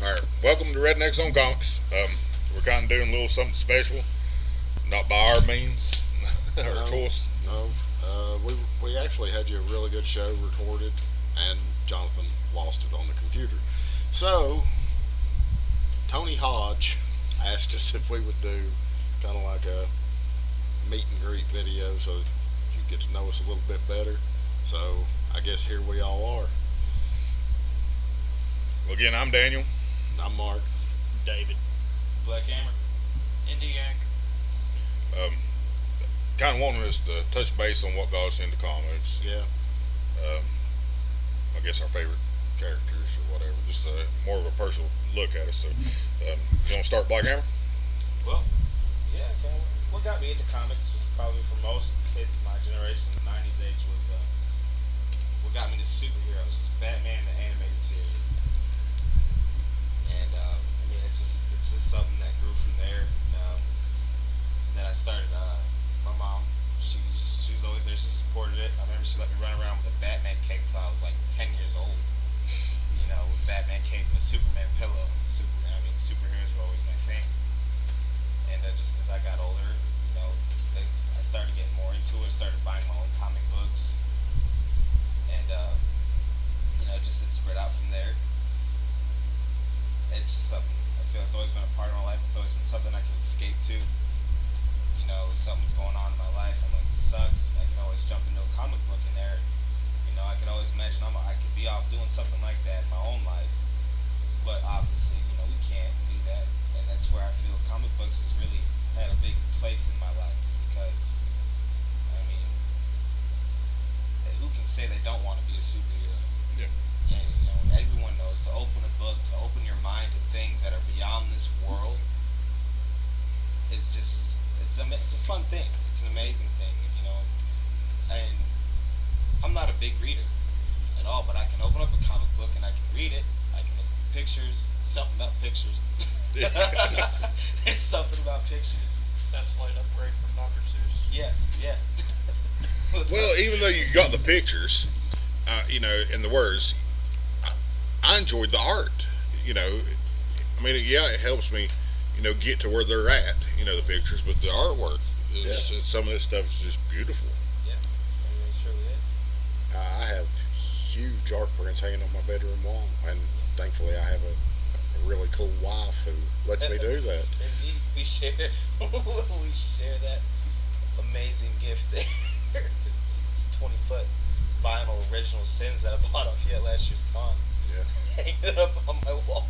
Alright, welcome to Rednecks on Comics. We're kind of doing a little something special, not by our means or choice. No, we actually had you a really good show recorded, and Jonathan lost it on the computer. So Tony Hodge asked us if we would do kind of like a meet and greet video so that you get to know us a little bit better. So I guess here we all are. Well, again, I'm Daniel. I'm Mark. David. Black Hammer. Indie Yak. Um, kind of wanted us to touch base on what got us into comics. Yeah. I guess our favorite characters or whatever. Just more of a personal look at us. So, you want to start, Black Hammer? Well, yeah, what got me into comics was probably for most kids of my generation, the 90s age, was what got me into superheroes was Batman, the animated series. And, it's just something that grew from there. Then I started, my mom, she was always there, she supported it. I remember she let me run around with a Batman cape until I was like 10 years old. You know, with Batman cape and a Superman pillow. Superheroes were always my thing. And just as I got older, I started getting more into it, started buying my own comic books. And, it spread out from there. It's just something, I feel it's always been a part of my life. It's always been something I can escape to. Something's going on in my life, I'm like, this sucks. I can always jump into a comic book in there. I can always imagine I could be off doing something like that in my own life. But obviously, we can't do that. And that's where I feel comic books has really had a big place in my life, is because, who can say they don't want to be a superhero? Yeah. And, everyone knows to open a book, to open your mind to things that are beyond this world is just, it's a fun thing. It's an amazing thing, and I'm not a big reader at all, but I can open up a comic book and I can read it. I can look at the pictures, something about pictures. There's something about pictures. That's slight upgrade from Dr. Seuss. Yeah. Well, even though you got the pictures, and the words, I enjoyed the art. It helps me, get to where they're at. The pictures, but the artwork, some of this stuff is just beautiful. Yeah, it surely is. I have huge art prints hanging on my bedroom wall, and thankfully I have a really cool wife who lets me do that. Indeed, we share that amazing gift there. It's 20-foot vinyl original Sins that I bought off you at last year's con. Yeah. Hanging it up on my wall.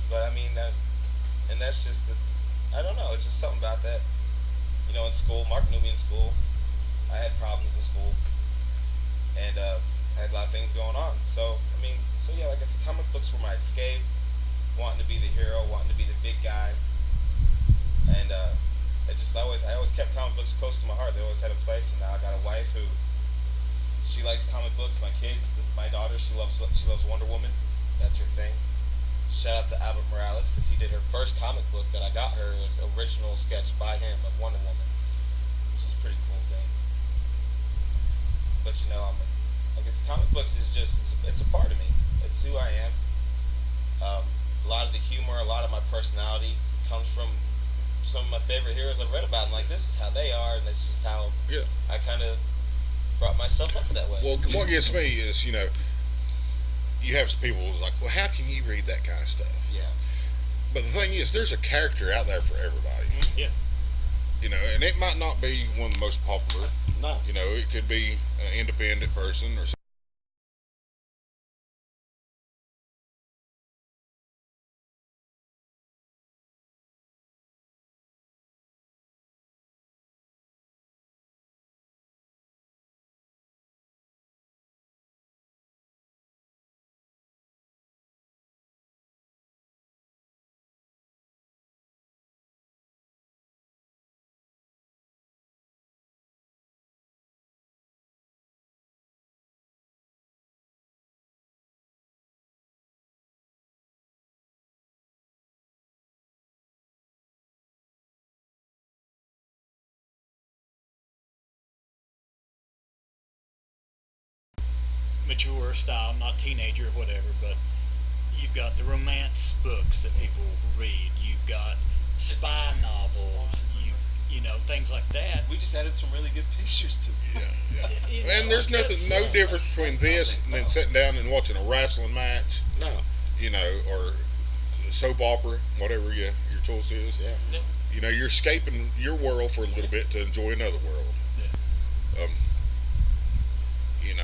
But and that's just I don't know, it's just something about that. In school, Mark knew me in school. I had problems in school. And I had a lot of things going on. So like I said, comic books were my escape. Wanting to be the hero, wanting to be the big guy. And I always kept comic books close to my heart. They always had a place, and now I got a wife who, she likes comic books. My kids, my daughter, she loves Wonder Woman. That's her thing. Shout out to Albert Morales, because he did her first comic book that I got her. It was original sketch by him of Wonder Woman, which is a pretty cool thing. But I guess comic books is just, it's a part of me. It's who I am. A lot of the humor, a lot of my personality comes from some of my favorite heroes I've read about. And like, this is how they are, and that's just how I kind of brought myself up that way. Well, what gets me is, you have some people who's like, well, how can you read that kind of stuff? Yeah. But the thing is, there's a character out there for everybody. Mm-hmm. Yeah. And it might not be one of the most popular. No. It could be an independent person or something. Mature style, not teenager, whatever, but You've got the romance books that people read. You've got spy novels. Things like that. We just added some really good pictures to it. Yeah, You yeah. And know, there's nothing, no difference between this and then sitting down and watching a wrestling match, No. or soap opera, whatever your choice is. Yeah. You're escaping your world for a little bit to enjoy another world. Um, you know,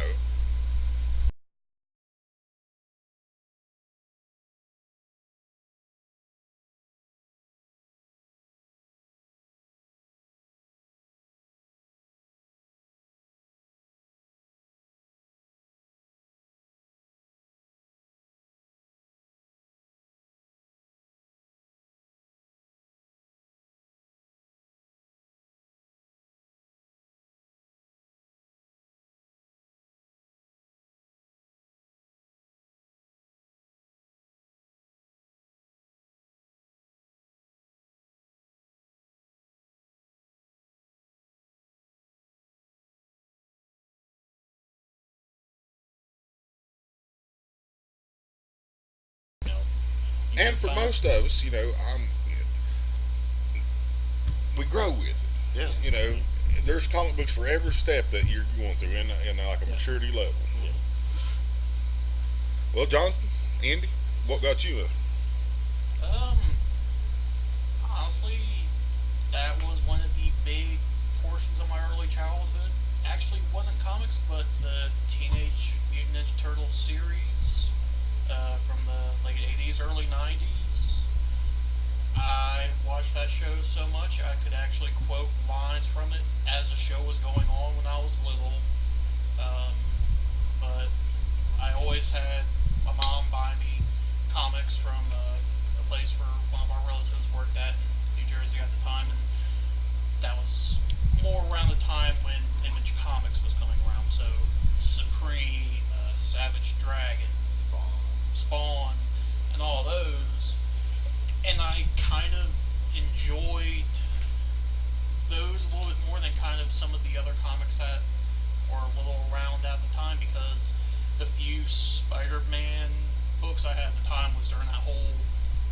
you know, you and can for find- most of us, we grow with it. Yeah. There's comic books for every step that you're going through in like a maturity level. Yeah. Well, Jonathan, Andy, what got you? Honestly, that was one of the big portions of my early childhood. Actually, wasn't comics, but the Teenage Mutant Ninja Turtles series from the late '80s, early '90s. I watched that show so much I could actually quote lines from it as the show was going on when I was little. But I always had my mom buy me comics from a place where one of our relatives worked at in New Jersey at the time, and that was more around the time when Image Comics was coming around. So Supreme, Savage Dragon, Spawn, and all those. And I kind of enjoyed those a little bit more than kind of some of the other comics that were a little around at the time, because the few Spider-Man books I had at the time was during that whole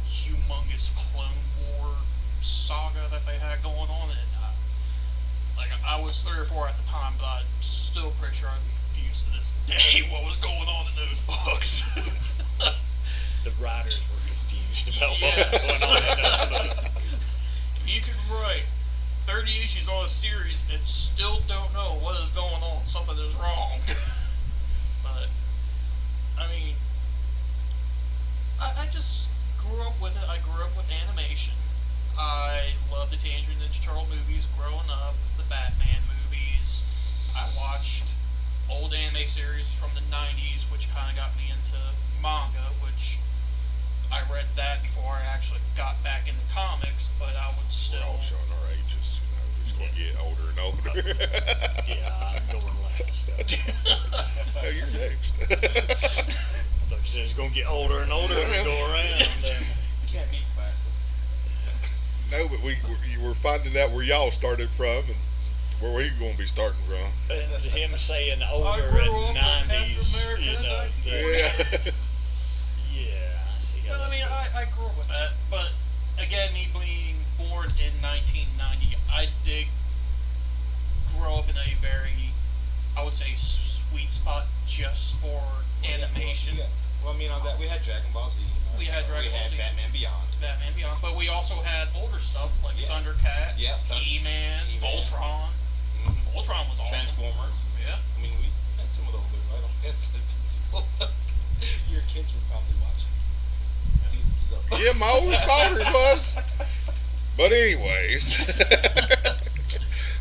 humongous Clone War saga that they had going on, and I was 3 or 4 at the time, but I'm still pretty sure I'd be confused to this day what was going on in those books. The writers were confused about Yes. what was going on in that book. If you could write 30 issues on a series and still don't know what is going on, something is wrong. But, I mean, I just grew up with it. I grew up with animation. I loved the Teenage Mutant Ninja Turtle movies growing up, the Batman movies. I watched old anime series from the 90s, which kind of got me into manga, which I read that before I actually got back into comics, but I would We're still... all showing our ages. It's going to get older and older. Yeah, I'm going last. No, you're next. I thought you said it's going to get older and older as we go around. Can't beat classics. No, but we're finding out where y'all started from and where we're going to be starting from. And him saying I older grew in up with '90s, Captain you America know. in Yeah. Yeah, I see how Well, I that's mean, going. I grew up with that, but again, me being born in 1990, I did grow up in a very, I would say, sweet spot just for animation. Well, I mean, on that we had Dragon Ball Z. We had Dragon Ball Z. We had Batman Beyond. Batman Beyond, but we also had older stuff like Yeah. Thundercats, Yeah, He-Man, He-Man. Voltron. Voltron was awesome. Transformers. Yeah. I mean, we had some of the older. I don't. That's your kids were probably watching. So. Yeah, my oldest daughter's was. But anyways.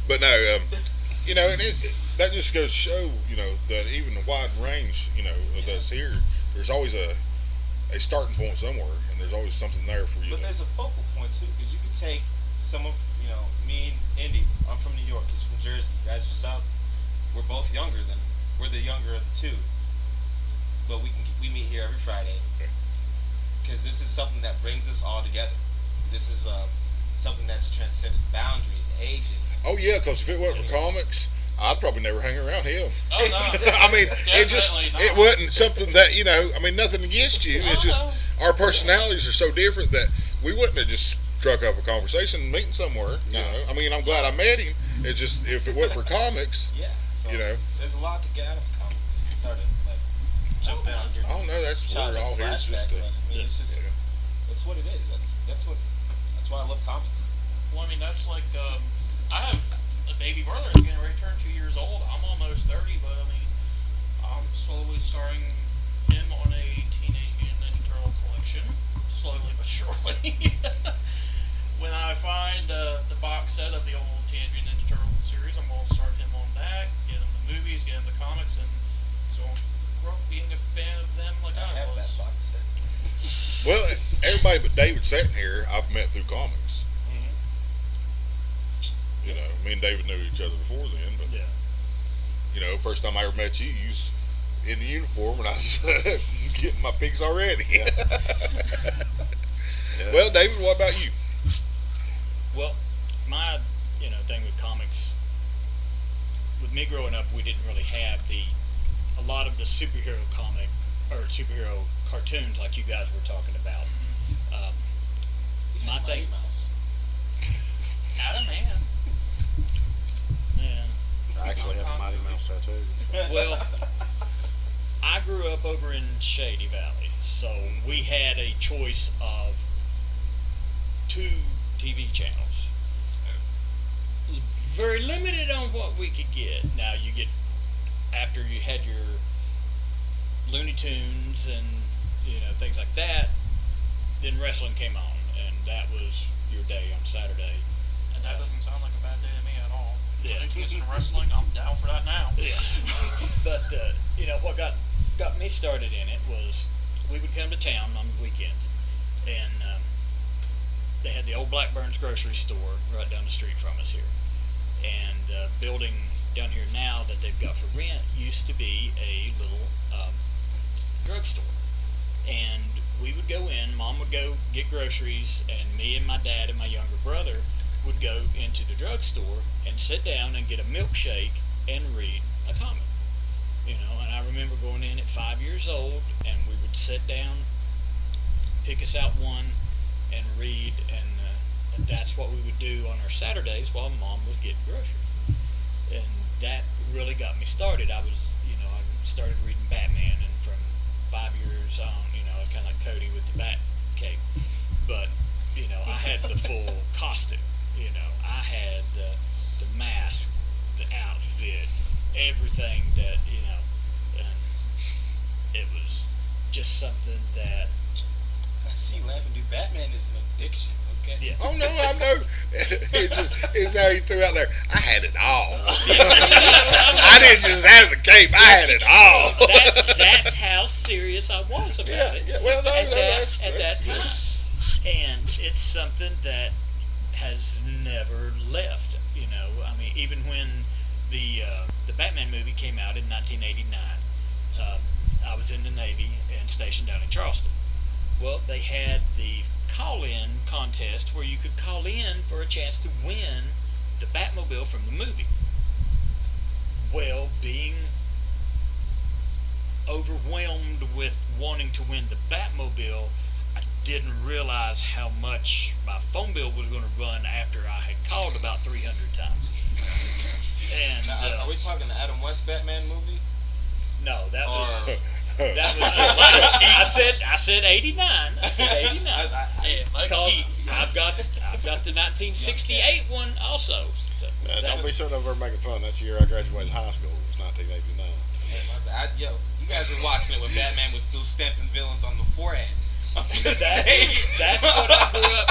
But no, and that just goes to show, that even the wide range, that's here, there's always a starting point somewhere, and there's always something there for you. But there's a focal point too, because you could take some of, me and Indy. I'm from New York. He's from Jersey. You guys are south. We're both younger than. We're the younger of the two. But we meet here every Friday. Because this is something that brings us all together. This is something that's transcended boundaries, ages. Oh yeah, because if it wasn't for comics, I'd probably never hang around him. Oh no. I mean, Definitely not. it wasn't something that I mean, nothing against you. It's just no. our personalities are so different that we wouldn't have just struck up a conversation meeting somewhere. You know, I mean, I'm glad I met him. It's just if it wasn't for comics, Yeah. So you know. there's a lot to get out of the comic. Sorry to like jump in on your Oh no, that's we're childhood all here just flashback, to. but I mean, it's just that's what it is. That's why I love comics. Well, I mean, that's like, I have a baby brother that's getting ready to turn 2 years old. I'm almost 30, but I mean, I'm slowly starting him on a Teenage Mutant Ninja Turtle collection. Slowly but surely. When I find the box set of the old Teenage Mutant Ninja Turtle series, I'm going to start him on that, get him the movies, get him the comics, and so I'll grow up being a fan of them like I I have was. that box set. Well, everybody but David sitting here, I've met through comics. You know, me and David knew each other before then, but Yeah. you know, first time I ever met you, you was in the uniform, and I was getting my fix already. Yeah. Well, David, what about you? Well, my thing with comics, with me growing up, we didn't really have a lot of the superhero comic or superhero cartoons like you guys were talking about. My Mighty thing, Mouse. Adam Man. yeah. I actually have a Mighty Mouse tattoo. Well, I grew up over in Shady Valley, so we had a choice of 2 TV channels. Very limited on what we could get. Now you get, after you had your Looney Tunes and things like that, then wrestling came on, and that was your day on Saturday. And that doesn't sound like a bad day to me at all. Yeah. So next in wrestling, I'm down for that now. Yeah. But what got me started in it was we would come to town on the weekends, and they had the old Blackburn's grocery store right down the street from us here, and building down here now that they've got for rent used to be a little drugstore, and we would go in. Mom would go get groceries, and me and my dad and my younger brother would go into the drugstore and sit down and get a milkshake and read a comic. And I remember going in at 5 years old, and we would sit down, pick us out one, and read, and that's what we would do on our Saturdays while Mom was getting groceries. And that really got me started. I started reading Batman, and from 5 years on, kind of like Cody with the bat cape. But, I had the full costume. I had the mask, the outfit, everything that, and it was just something that. I see you laughing, dude. Batman is an addiction, okay? Yeah. Oh no, I know. It's how he threw out there. I had it all. I didn't just have the cape. I had it all. That's how serious I was about it. Yeah. Well, no, at that that's time. And it's something that has never left. I mean, even when the Batman movie came out in 1989, I was in the Navy and stationed down in Charleston. Well, they had the call-in contest where you could call in for a chance to win the Batmobile from the movie. Well, being overwhelmed with wanting to win the Batmobile, I didn't realize how much my phone bill was going to run after I had called about 300 times. And Now, are we talking the Adam West Batman movie? no, that Or was I said 89. I said 89. Yeah, Mike Because Geek. I've got the 1968 one also. So Don't be sitting over making fun. That's the year I graduated high school. It was 1989. Hey, my bad. Yo, you guys were watching it when Batman was still stamping villains on the forehead. I'm just saying. That's what I grew up.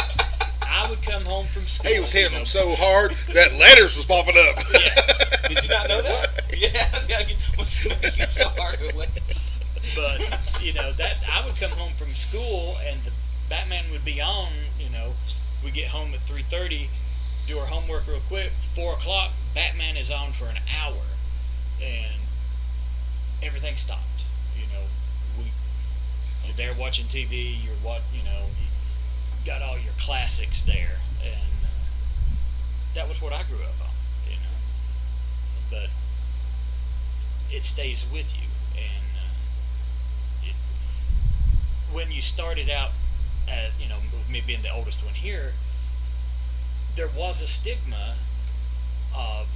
I would come home from school. He was hitting them so hard that letters was popping up. Yeah. Did you not know that? Yeah. Was you so hard with it? But that I would come home from school and the Batman would be on. We get home at 3:30, do our homework real quick. 4:00, Batman is on for an hour, and everything stopped. You're there watching TV. You got all your classics there, and that was what I grew up on. but it stays with you. And when you started out, with me being the oldest one here, there was a stigma of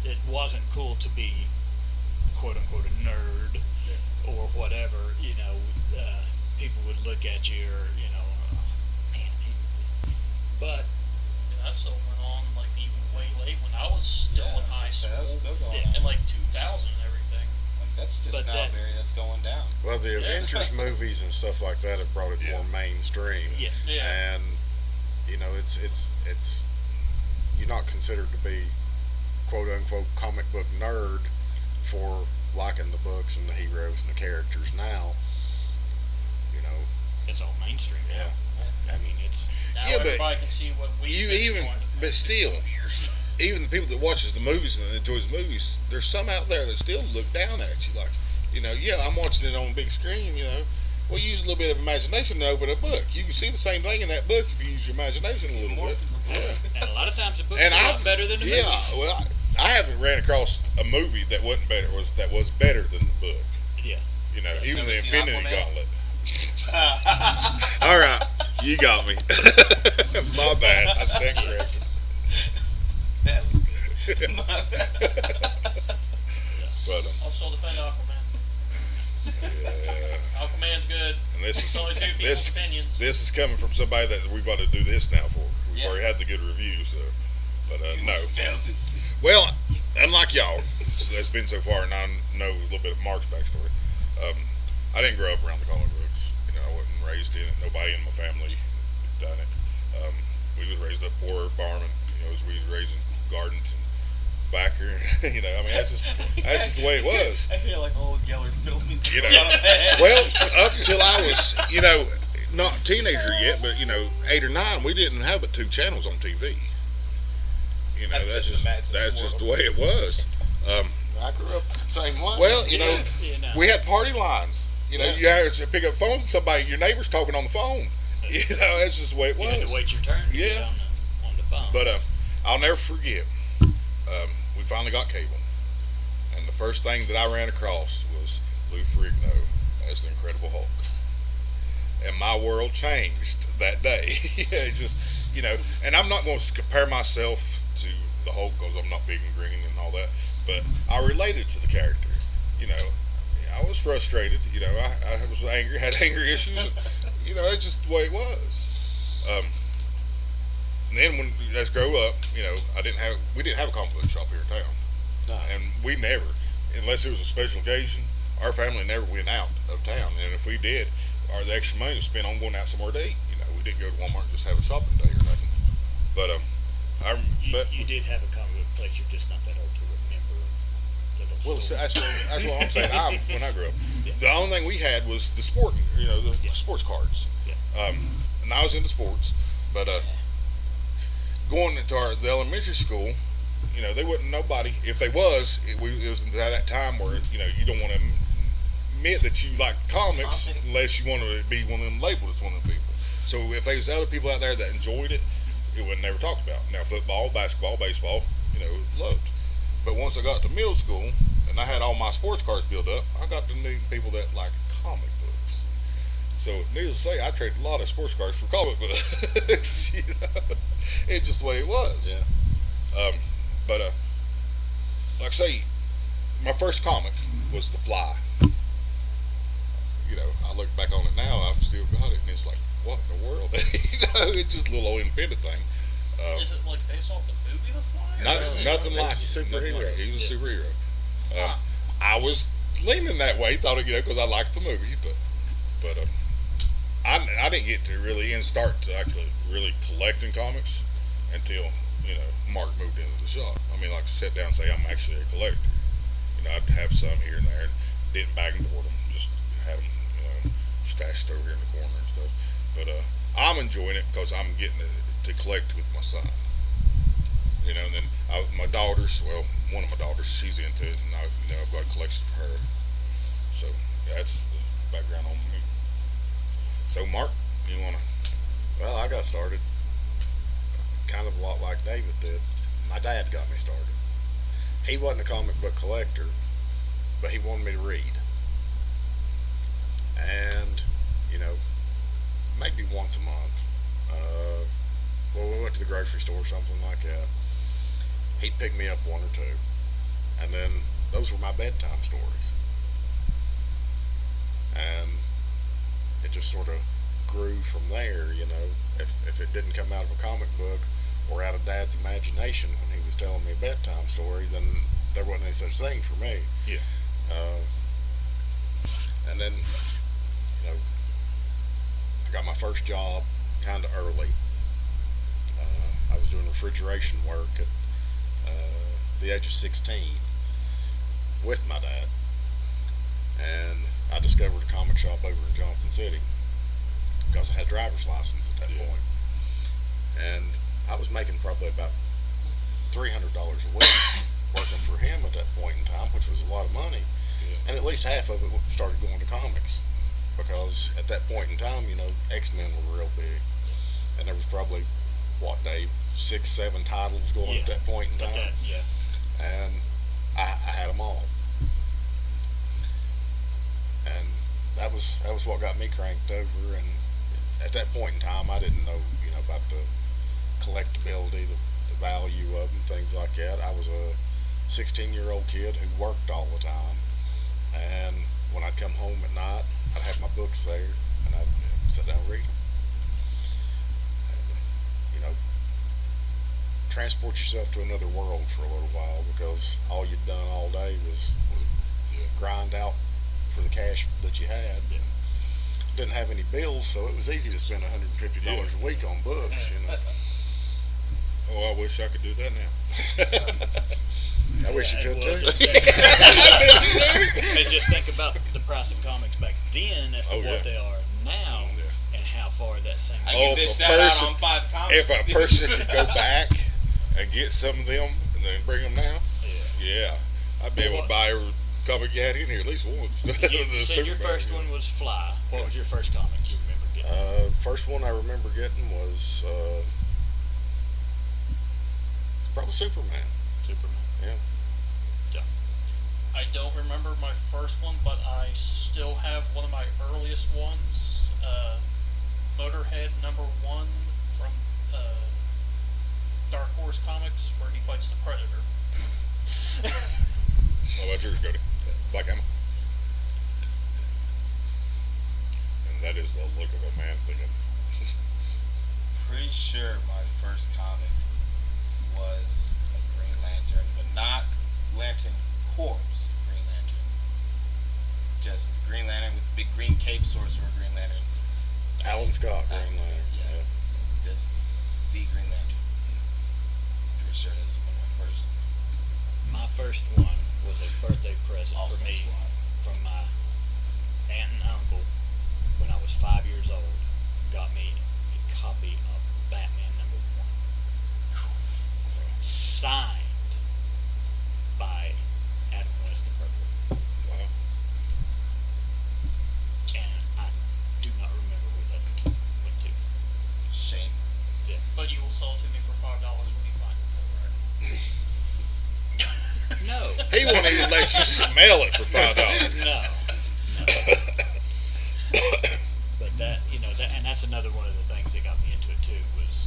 it wasn't cool to be quote unquote a nerd or whatever. People would look at you or man. But that still went on like even way late when I was still in high school. That's still going In on. like 2000 and everything. Like, that's just now, Barry. That's going down. Well, the Yeah. Avengers movies and stuff like that have brought it more mainstream. Yeah. And it's you're not considered to be quote unquote comic book nerd for liking the books and the heroes and the characters now. it's all mainstream now. Yeah. I mean, it's Now Yeah, but everybody can see what we but still, even the people that watches the movies and enjoys the movies, there's some out there that still look down at you. Like, I'm watching it on big screen. Well, use a little bit of imagination to open a book. You can see the same thing in that book if you use your imagination a little bit. Yeah. and a lot of times the books And are a lot better than the yeah, movies. well, I haven't ran across a movie that wasn't better that was better than the book. Yeah. Even Never the seen Infinity Aquaman? Gauntlet. All right, you got me. My bad. I stand corrected. That was good. My bad. But I'll still defend Aquaman. yeah, Aquaman's good. and this It's is only two people's opinions. this is coming from somebody that we've got to do this now for. We've Yeah. already had the good review, so. But no. Felt this. Well, unlike y'all, that's been so far, and I know a little bit of Mark's backstory. I didn't grow up around the comic books. I wasn't raised in it. Nobody in my family done it. We was raised up poor farming. We was raising gardens and backer. That's just the way it was. I hear like old Yeller filming. Well, up until I was, not a teenager yet, but 8 or 9, we didn't have but 2 channels on TV. That's just the way it was. I grew up the same way. Well, we had party lines. You had to pick up the phone. Your neighbor's talking on the phone. That's just the way it was. You had to wait your turn to get Yeah. on the phone. But I'll never forget. We finally got cable, and the first thing that I ran across was Lou Ferrigno as the Incredible Hulk, and my world changed that day. And I'm not going to compare myself to the Hulk because I'm not big and green and all that, but I related to the character. I was frustrated. I was angry, had anger issues. And, it's just the way it was. And then when as grow up, we didn't have a comic book shop here in town, No. and we never, unless it was a special occasion, our family never went out of town. And if we did, the extra money was spent on going out somewhere to eat. We didn't go to Walmart and just have a shopping day or nothing. But you did have a comic book place. You're just not that old to remember the little well, store. that's what I'm saying. When I grew up, the only thing we had was the sporting, the sports cards. Yeah. And I was into sports, but going into the elementary school, they wasn't nobody. If they was, it was at that time where you don't want to admit that you like comics unless you want to be one of them labeled as one of them people. So if there's other people out there that enjoyed it, it was never talked about. Now football, basketball, baseball, loved. But once I got to middle school and I had all my sports cards built up, I got to meet people that like comic books. So needless to say, I traded a lot of sports cards for comic books. It's just the way it was. Yeah. But like I say, my first comic was The Fly. I look back on it now, I've still got it, and it's like, what in the world? It's just a little old independent thing. Is it like based off the movie The Fly? Nothing like it. He's a superhero. He was a superhero. I was leaning that way, thought because I liked the movie, but I didn't get to really start to actually really collecting comics until Mark moved into the shop. Like sit down and say I'm actually a collector. I'd have some here and there, didn't bag and board them, just had them stashed over here in the corner and stuff. But I'm enjoying it because I'm getting to collect with my son. And then my daughters, one of my daughters, she's into it, and I've got a collection for her. So that's the background on me. So Mark, you wanna? Well, I got started kind of a lot like David did. My dad got me started. he wasn't a comic book collector, but he wanted me to read. And, you know, maybe once a month, well, we went to the grocery store or something like that. He'd pick me up one or two. And then those were my bedtime stories. And it just sort of grew from there, you know. If it didn't come out of a comic book or out of Dad's imagination when he was telling me a bedtime story, then there wasn't any such thing for me. Yeah. And then, you know, I got my first job kind of early. I was doing refrigeration work at the age of 16 with my dad. And I discovered a comic shop over in Johnson City because I had a driver's license at that point. And I was making probably about $300 a week working for him at that point in time, which was a lot of money. And at least half of it started going to comics because at that point in time, you know, X-Men were real big. And there was probably, what, Dave, 6-7 titles going at that point in time. And I had them all. And that was what got me cranked over. And at that point in time, I didn't know, you know, about the collectability, the value of them, things like that. I was a 16-year-old kid who worked all the time. And when I'd come home at night, I'd have my books there, and I'd sit down and read them. And, you know, transport yourself to another world for a little while because all you'd done all day was grind out for the cash that you had. And didn't have any bills, so it was easy to spend $150 a week on books, you know. Oh, I wish I could do that now. I wish you could too. And just think about the price of comics back then as to what they are now, and how far that same. I can dish that out on 5 comics. If a person could go back and get some of them and then bring them now, I'd be able to buy every comic you had in here at least once. You said your first one was Fly. What was your first comic you remember getting? First one I remember getting was probably Superman. Yeah. I don't remember my first one, but I still have one of my earliest ones, Motorhead #1 from Dark Horse Comics, where he fights the Predator. How about yours, Cody? Black Hammer. And that is the look of a man thinking. Pretty sure my first comic was a Green Lantern, but not Lantern Corps Green Lantern. Just the Green Lantern with the big green cape, Sorcerer Green Lantern. Alan Scott Green Lantern. Yeah. Just the Green Lantern. Pretty sure that was one of my first. My first one was a birthday present for All-Star me Squad. from my aunt and uncle when I was 5 years old. Got me a copy of Batman #1, signed by Adam West and Purple. Wow. And I do not remember where that went to. Shame. But you will sell it to me for $5 when you find it, though, right? No. He won't even let you smell it for $5. No. But that, you know, that, and that's another one of the things that got me into it too, was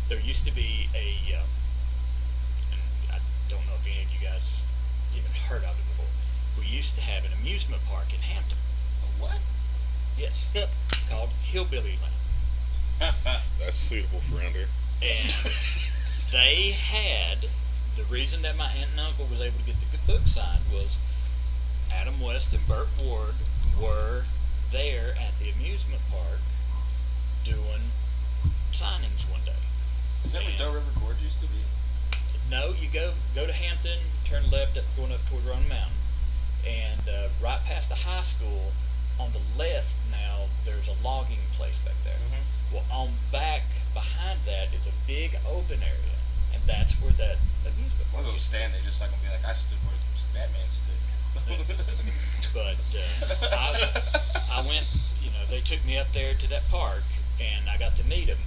there used to be and I don't know if any of you guys even heard of it before. We used to have an amusement park in Hampton. What? Yes. Called Hillbilly Land. That's suitable for around here. And they had, the reason that my aunt and uncle was able to get the book signed was Adam West and Burt Ward were there at the amusement park doing signings one day. Is that where Doe River Gorge used to be? No, you go to Hampton, turn left up going up toward Roan Mountain, and right past the high school on the left now there's a logging place back there. Well, on back behind that is a big open area, and that's where that amusement I'm park gonna is. stand there just like I'm gonna be like I stood where Batman stood. But I went, you know, they took me up there to that park, and I got to meet them,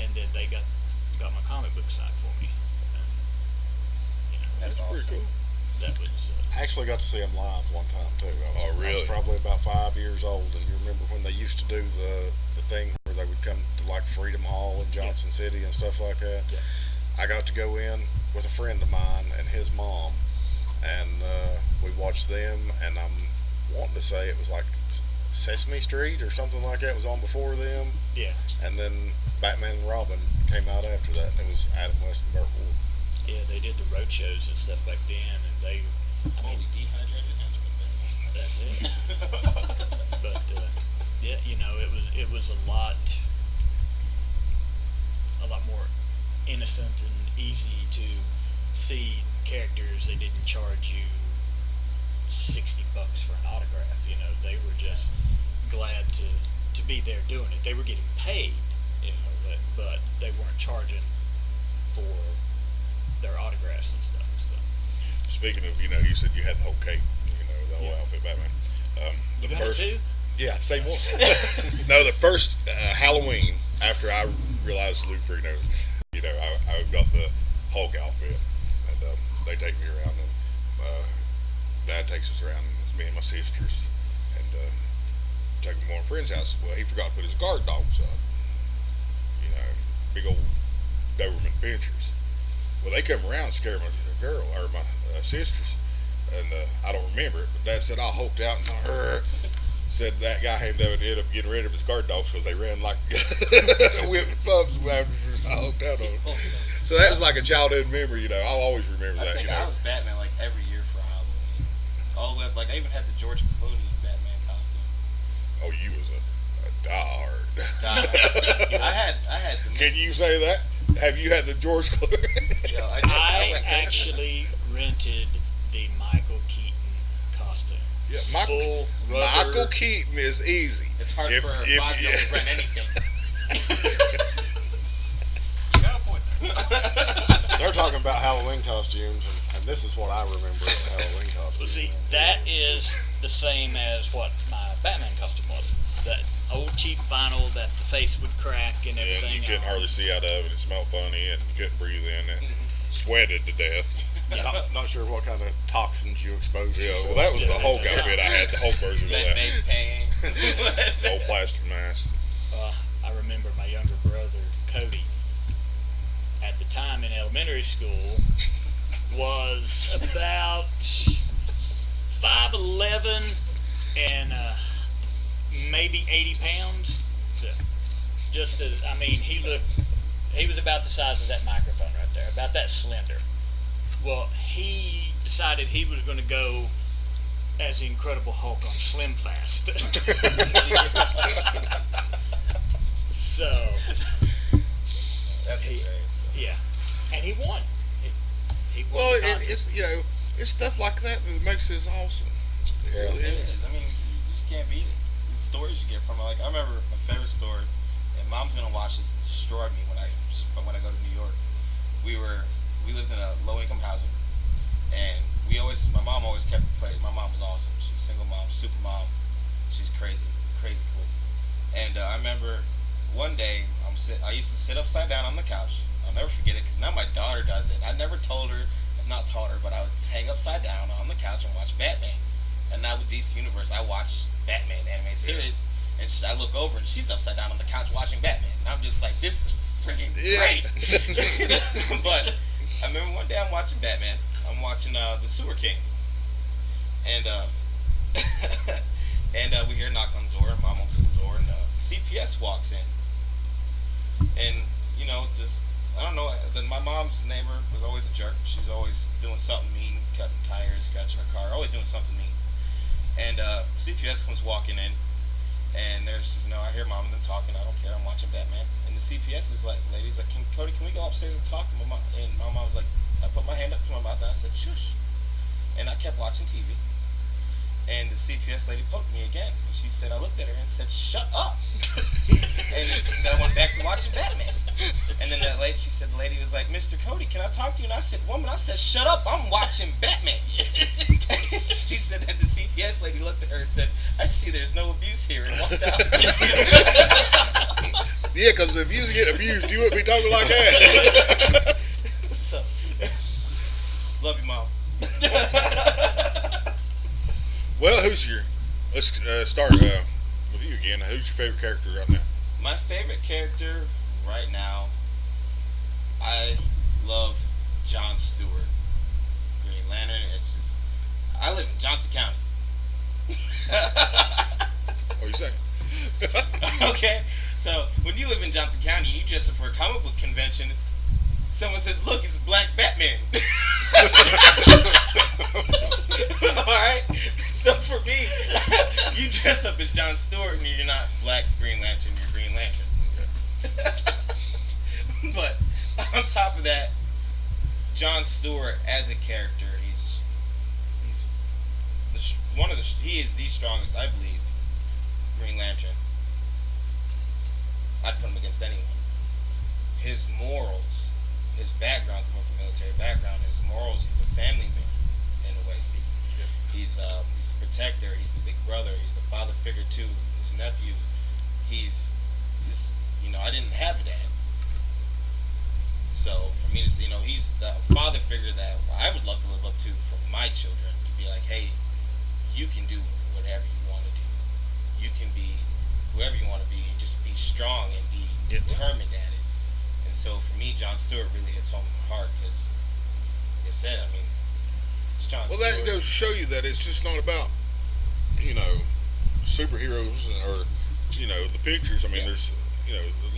and then they got my comic book signed for me. You know, That's pretty awesome. cool. That was I actually got to see him live one time too. Oh, I really? was probably about 5 years old, and you remember when they used to do the thing where they would come to like Freedom Hall in Johnson City and stuff like that. Yeah. I got to go in with a friend of mine and his mom, and we watched them. And I'm wanting to say it was like Sesame Street or something like that was on before them, yeah. and then Batman and Robin came out after that, and it was Adam West and Burt Ward. Yeah, they did the road shows and stuff back then, and they, I mean, Holy dehydrated henchman. that's it. But yeah, you know, it was a lot more innocent and easy to see characters. They didn't charge you $60 for an autograph. You know, they were just glad to be there doing it. They were getting paid, you know, but they weren't charging for their autographs and stuff. So. Speaking of, you said you had the whole cape, the whole outfit, Batman. The You got first, it too? yeah, same one. No, the first Halloween after I realized Lou Ferrigno, I got the Hulk outfit, and they take me around, and Dad takes us around, and it's me and my sisters, and take them to one friend's house. Well, he forgot to put his guard dogs up, big old Doberman pinchers. Well, they come around and scare my girl or my sisters, and I don't remember it. But Dad said I hulked out and said that guy ended up getting rid of his guard dogs because they ran like whipped pups after I hulked out on them. So that was like a childhood memory. I'll always remember I that. think I was Batman like every year for Halloween, all the way up. Like I even had the George Clooney Batman costume. Oh, you was a diehard. I had. The Can you say that? Have you had the George Clooney? I actually rented the Michael Keaton costume. Yeah, Full rubber. Michael Keaton is easy. It's hard for a 5-year-old to rent anything. You got a point there. They're talking about Halloween costumes, and this is what I remember of Halloween costumes. Well, see, that is the same as what my Batman costume was. That old cheap vinyl that the face would crack and And everything. you couldn't hardly see out of it. It smelled funny, and you couldn't breathe in it. Sweated to death. Not sure what kind of toxins you exposed Yeah, yourself. well, that was the Yeah. Hulk outfit. I had the Hulk version of Lead that. based paint. Old plastic mask. I remember my younger brother, Cody, at the time in elementary school, was about 5'11" and maybe 80 pounds. He was about the size of that microphone right there, about that slender. Well, he decided he was going to go as the Incredible Hulk on Slim Fast. So, That's He- great. yeah, and he won. He won Well, the contest. it's stuff like that makes this awesome. It Yeah. really It is. is. I mean, you can't beat it. The stories you get from it. Like I remember my favorite story, and Mom's gonna watch this and destroy me when I go to New York. We lived in a low income housing, and my mom always kept the place. My mom was awesome. She's a single mom, super mom. She's crazy cool. And I remember one day I used to sit upside down on the couch. I'll never forget it because now my daughter does it. I never told her, I've not taught her, but I would hang upside down on the couch and watch Batman. And now with DC Universe, I watch Batman animated series, and I look over and she's upside down on the couch watching Batman, and I'm just like, this is freaking great. But I remember one day I'm watching Batman. I'm watching the Sewer King, and we hear a knock on the door. Mom opens the door, and CPS walks in, and I don't know. Then my mom's neighbor was always a jerk. She's always doing something mean, cutting tires, scratching her car, always doing something mean. And CPS comes walking in, and there's, I hear Mom and them talking. I don't care. I'm watching Batman. And the CPS is like, lady's like, Cody, can we go upstairs and talk? And my mom was like, I put my hand up to my mouth and I said, shush. And I kept watching TV. And the CPS lady poked me again. And she said, I looked at her and said, shut up. And she said, I went back to watching Batman. And then the lady was like, Mr. Cody, can I talk to you? And I said, woman, I said, shut up, I'm watching Batman. She said that the CPS lady looked at her and said, I see there's no abuse here, and walked out. Yeah, because if you get abused, you wouldn't be talking like that. So, Love you, Mom. Well, let's start with you again. Who's your favorite character right now? My favorite character right now, I love John Stewart, Green Lantern. It's just, I live in Johnson County. What are you saying? Okay, so when you live in Johnson County, you dress up for a comic book convention. Someone says, "Look, it's Black Batman." Alright? So for me, you dress up as John Stewart and you're not Black Green Lantern, you're Green Lantern. But on top of that, John Stewart as a character, he is the strongest, I believe, Green Lantern. I'd put him against anyone. His morals, his background, coming from a military background, his morals, he's a family man, in a way speaking. Yeah. He's the protector, he's the big brother, he's the father figure to his nephew. He's this, I didn't have a dad. So for me to say, he's the father figure that I would love to live up to for my children, to be like, hey, you can do whatever you want to do. You can be whoever you want to be, and just be strong and be determined at it. And so for me, John Stewart really hits home in my heart because, like I said, it's John Stewart. Well, that goes to show you that it's just not about, superheroes or, the pictures. There's,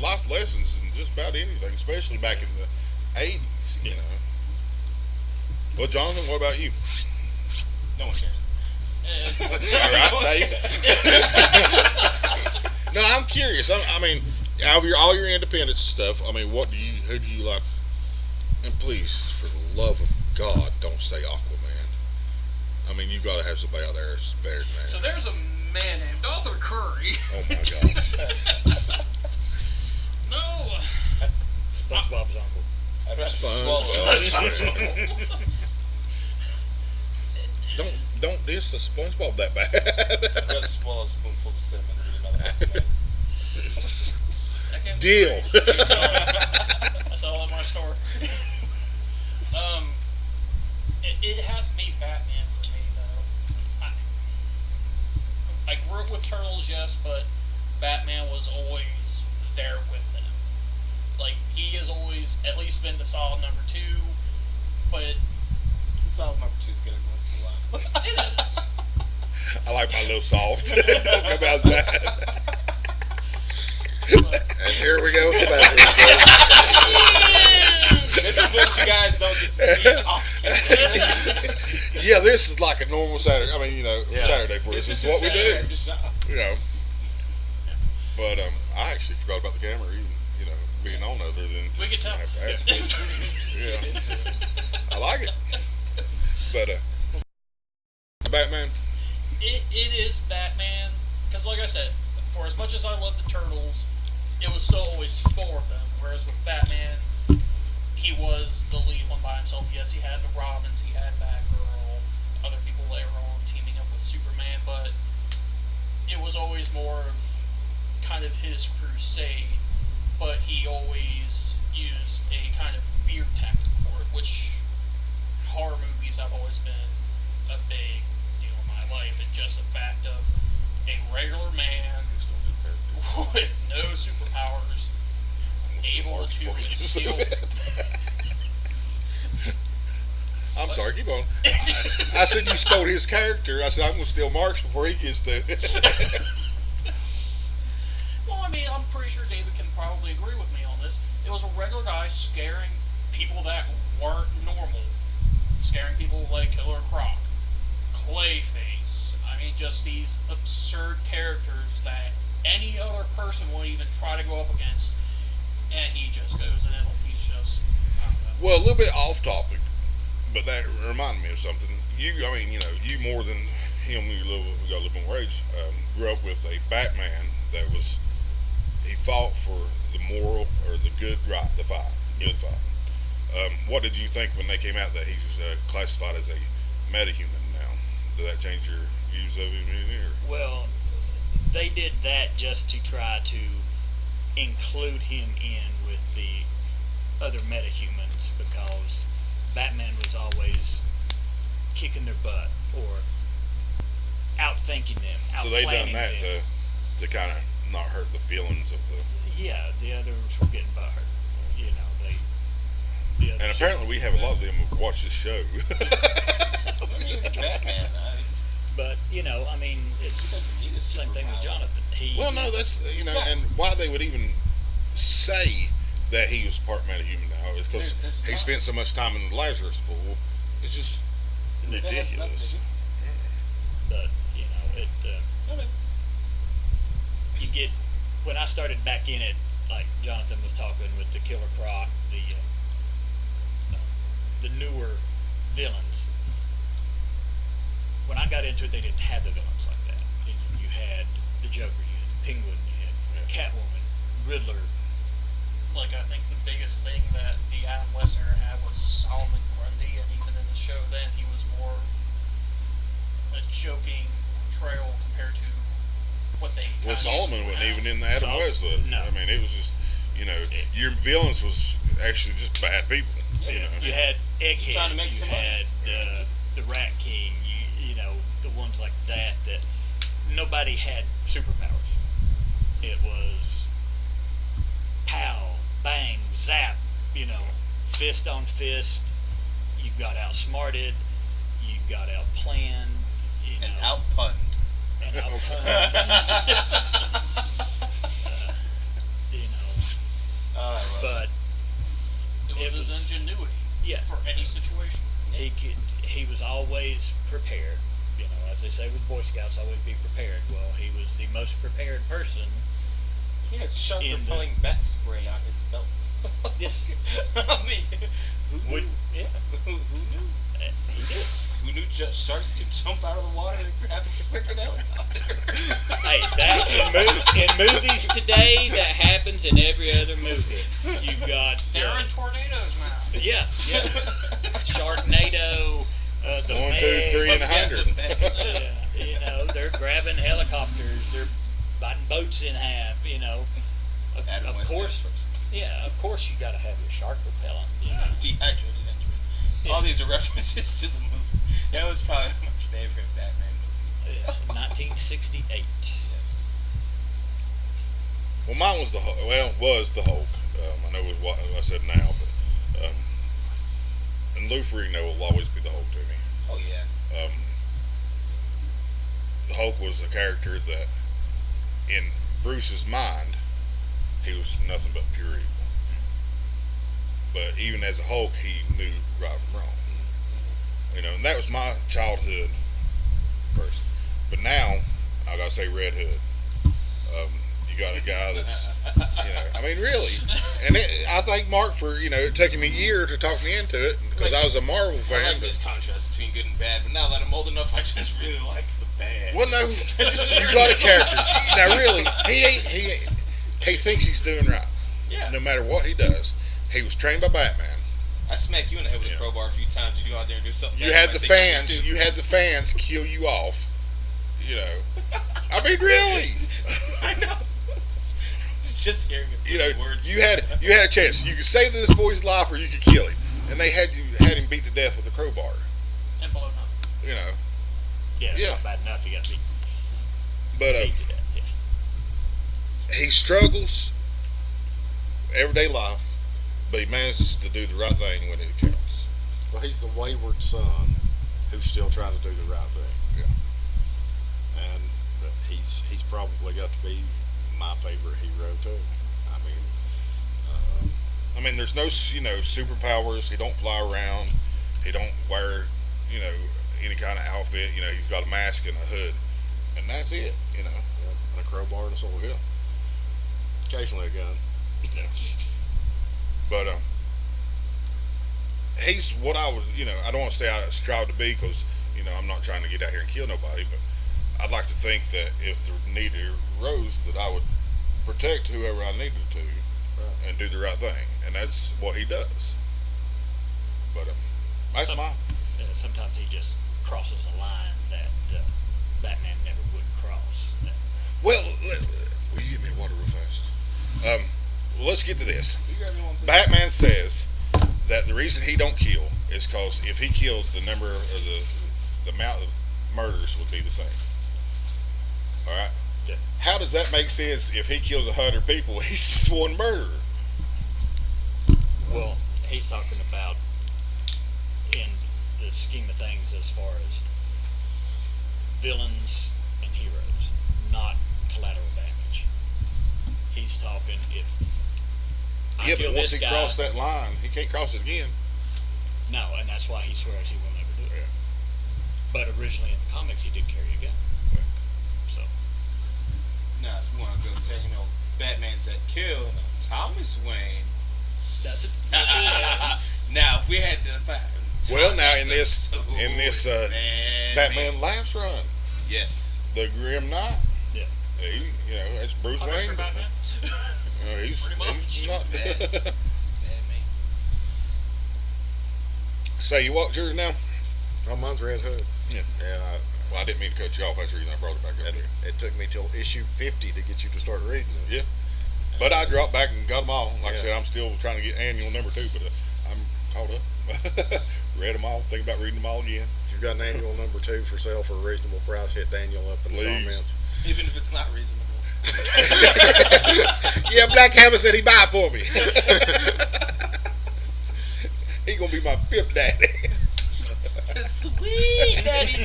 life lessons in just about anything, especially back in the 80s, Well, Jonathan, what about you? No one cares. All right, Dave. No, I'm curious. Out of all your independent stuff, who do you like? And please, for the love of God, don't say Aquaman. You've got to have somebody out there that's better than that. So there's a man named Arthur Curry. Oh my gosh. No. SpongeBob's uncle. I'd rather swallow. Don't diss the SpongeBob that bad. I'd rather swallow a spoonful of cinnamon than read another Aquaman. Deal. That's all in my store. It has to be Batman for me, though. I grew up with Turtles, yes, but Batman was always there with him. He has always at least been the solid number 2, but The solid number 2 is good every once in a while. it is. I like my little soft. Don't come out bad. And here we go with the bathroom. This is what you guys don't get to see off camera. Yeah, this is like a normal Saturday. Saturday for us. This This is is what we Saturday do. at the shop. But I actually forgot about the camera even, being on other than We can tell. have to ask. Yeah. I like it. But Batman. It is Batman, because like I said, for as much as I love the Turtles, it was still always 4 of them, whereas with Batman, he was the lead one by himself. Yes, he had the Robins, he had Batgirl, other people later on teaming up with Superman, but it was always more of kind of his crusade, but he always used a kind of fear tactic for it, which horror movies have always been a big deal in my life, and just the fact of a regular man with no superpowers able to instill. I'm sorry, keep on. I said you stole his character. I said I'm going to steal Mark's before he gets to it. Well, I'm pretty sure David can probably agree with me on this. It was a regular guy scaring people that weren't normal. Scaring people like Killer Croc, Clayface. Just these absurd characters that any other person would even try to go up against, and he just goes in it like he's just, I don't know. Well, a little bit off topic, but that reminded me of something. You more than him, you got a little more age, grew up with a Batman that he fought for the moral, or the good fight. What did you think when they came out that he's classified as a metahuman now? Did that change your views of him any? Well, they did that just to try to include him in with the other metahumans, because Batman was always kicking their butt or outthinking them, So they done outplanning that them. to kind of not hurt the feelings of the. Yeah, the others were getting butthurt. You know, the others. And apparently we have a lot of them who watch this show. I mean, it's Batman. But you know, I mean, it's doesn't need the a same thing with superpower. Jonathan. Well, no, that's and why they would even say that he was part metahuman now is because There's he not- spent so much time in the Lazarus pool. It's just That has nothing ridiculous. to do- But you know, I mean, you get when I started back in it, like Jonathan was talking with the Killer Croc, the newer villains. When I got into it, they didn't have the villains like that. You had the Joker, you had the Penguin, you had Catwoman, Riddler. Like, I think the biggest thing that the Adam Westerner had was Solomon Grundy, and even in the show then, he was more of a joking portrayal compared to what they Well, kinda Solomon used to wasn't now. even in the Adam West list. No. I mean, it was just your villains was actually just bad people. You know, You had Egghead, trying to make you some money. had the Rat King, you know, the ones like that nobody had superpowers. It was pow, bang, zap, you know, fist on fist. You got outsmarted, you got outplanned, you know, and outpunned. and outpunned. You know, Oh, I love but It was it his was- ingenuity yeah, for any situation. he was always prepared. You know, as they say with Boy Scouts, always be prepared. Well, he was the most prepared person. He had sharp In the- repelling bat spray on his belt. Yes. I mean, who Would knew? yeah, Who knew? he did. Who knew sharks could jump out of the water and grab a freaking helicopter? Hey, that in movies today, that happens in every other movie. You got They're in tornadoes now. yeah, Sharknado, the 1, 2, Meg, 3, and 100. you know, they're grabbing helicopters, they're biting boats in half. You know, Adam of West course, first. yeah, of course, you got to have your shark repellent. You know? Dehydrated Benjamin. All these are references to the movie. That was probably my favorite Batman movie. 1968. Yes. Well, mine was the Hulk. I know what I said now, but and Lou Ferrigno will always be the Hulk to me. Oh yeah. The Hulk was a character that, in Bruce's mind, he was nothing but pure evil. But even as a Hulk, he knew right from wrong. You know, and that was my childhood person. But now, I gotta say Red Hood. You got a guy that's, I mean, really. And I thank Mark for, it taking me a year to talk me into it because I was a Marvel fan. I like but- this contrast between good and bad, but now that I'm old enough, I just really like the bad. Well, no, you got a character. Now, really, he thinks he's doing right. Yeah. No matter what he does. He was trained by Batman. I smack you in the head with a crowbar a few times. You go out there and do something. You bad, had the I think fans. too. You had the fans kill you off. I mean, really. I know. Just hearing a few words. You had a chance. You could save this boy's life, or you could kill him. And they had him beat to death with a crowbar. And blown up. Yeah, it's Yeah. not bad enough. You got to be But beat to death. Yeah. he struggles everyday life, but he manages to do the right thing when it counts. Well, he's the wayward son who's still trying to do the right thing. Yeah. And he's probably got to be my favorite hero too. I mean, there's no superpowers. He don't fly around. He don't wear any kind of outfit. He's got a mask and a hood, and that's it. And a crowbar and a sword. Yeah. Occasionally a gun. Yeah. But he's what I was. I don't want to say I strive to be because I'm not trying to get out here and kill nobody. But I'd like to think that if the need arose, that I would protect whoever I needed to and do the right thing, and that's what he does. But that's mine. Sometimes he just crosses a line that Batman never would cross. Well, will you give me water real fast? Well, let's get to this. You grab me one, please. Batman says that the reason he don't kill is because if he killed, the number of the amount of murders would be the same. All right. Yeah. How does that make sense? If he kills 100 people, he's just one murderer. Well, he's talking about in the scheme of things as far as villains and heroes, not collateral damage. He's talking if I Yeah, kill but once this he guy, crossed that line, he can't cross it again. no, and that's why he swears he will never do it. Yeah. But originally in the comics, he did carry a gun. So Now, if you want to go tell Batman's that kill Thomas Wayne. that's it. Now, if we had to fight. Well, now in Thomas this Batman Laughs run, yes, the Grim Knight. Yeah. He, it's Bruce Punisher Wayne. Batman. He's Pretty much. he's not. Batman. So you walked yours now? Oh, mine's Red Hood. Yeah. And Well, I didn't mean to cut you off. That's the reason I brought it back up there. it took me till issue 50 to get you to start reading it. Yeah. But I dropped back and got them all. Like I Yeah. said, I'm still trying to get annual number 2, but I'm caught up. Read them all. Thinking about reading them all again. If you've got an annual number 2 for sale for a reasonable price, hit Daniel up in the Please. comments. Even if it's not reasonable. Yeah, Black Hammer said he buy it for me. He gonna be my pimp daddy. Sweet Daddy D.